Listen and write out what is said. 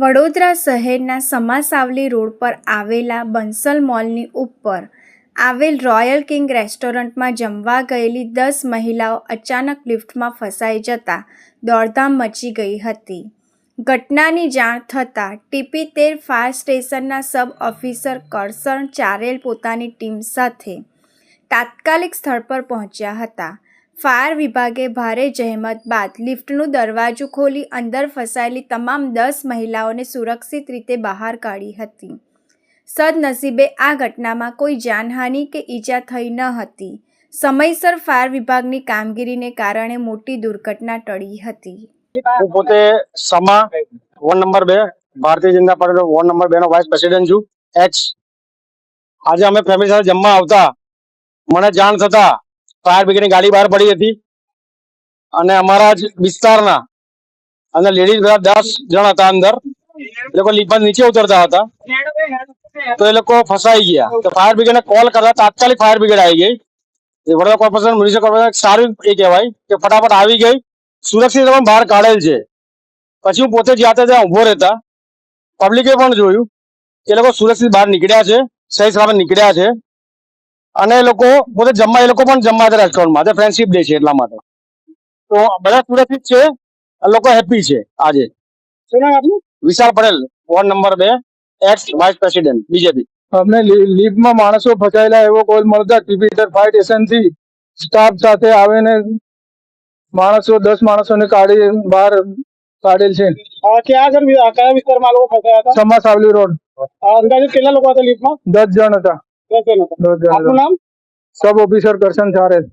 વડોદરા શહેરના સમાસાવલી રોડ પર આવેલા બંસલ મોલની ઉપર આવેલ રોયલ કિંગ રેસ્ટોરન્ટમાં જમવા ગયેલી 10 મહિલાઓ અચાનક લિફ્ટમાં ફસાઈ જતા દોડધામ મચી ગઈ હતી. ઘટનાની જાણ થતાં TP13 ફાયર સ્ટેશનના સબ ઓફિસર કરશન ચારેલ પોતાની ટીમ સાથે તાત્કાલિક સ્થળ પર પહોંચ્યા હતા. ફાયર વિભાગે ભારે જહેમત બાદ લિફ્ટનું દરવાજું ખોલી અંદર ફસાયેલી તમામ 10 મહિલાઓને સુરક્ષિત રીતે બહાર કાઢી હતી. સદનસીબે આ ઘટનામાં કોઈ જાનહાનિ કે ઈજા થઈ ન હતી. સમયસર ફાયર વિભાગની કામગીરીને કારણે મોટી દુર્ઘટના ટળી હતી. હું પોતે સમા ward number 2 Bharatiya Janata party ward number 2 નો વાઇસ પ્રેસિડેન્ટ છું. આજે અમે ફેમિલી સાથે જમવા આવતા મને જાણ થતા ફાયર બ્રિગેડની ગાડી બહાર પડી હતી અને અમારા જ વિસ્તારના અંદર લેડીઝ બધા 10 જણ હતા. અંદર એ લોકો લિફ્ટ નીચે ઉતરતા હતા તો એ લોકો ફસાઈ ગયા. તો ફાયર બ્રિગેડને કોલ કરતા તાત્કાલિક ફાયર બ્રિગેડ આવી ગઈ. વડોદરા કોર્પોરેશન મ્યુનિસિપલ કોર્પોરેશન સારું એ કહેવાય કે ફટાફટ આવી ગઈ, સુરક્ષિત બહાર કાઢેલ છે. પછી હું પોતે જાતે ત્યાં ઉભો રહેતા પબ્લિકે પણ જોયું કે એ લોકો સુરક્ષિત બહાર નીકળ્યા છે, સહી સલામત નીકળ્યા છે. અને એ લોકો પોતે જમવા, એ લોકો પણ જમવા હતા રેસ્ટોરન્ટમાં. ફ્રેન્ડશિપ ડે છે એટલા માટે તો બધા સુરક્ષિત છે, લોકો હેપી છે. આજે શું નામ આપનું? Vishal Patel, ward number 2, ex vice president BJP. અમને લીફમાં માણસો ફસાયેલા એવો કોલ મળતા TP13 ફાયર સ્ટેશન થી સ્ટાફ સાથે આવીને માણસો 10 માણસોને કાઢી બહાર કાઢેલ છે. કયા વિસ્તારમાં લોકો ફસાયા હતા? સમાસાવલી રોડ. અંદાજે કેટલા લોકો હતા લિફ્ટમાં? 10 જણ હતા. 10 જણ હતા. આપનું નામ? સબ ઓફિસર કરશન ચારેલ.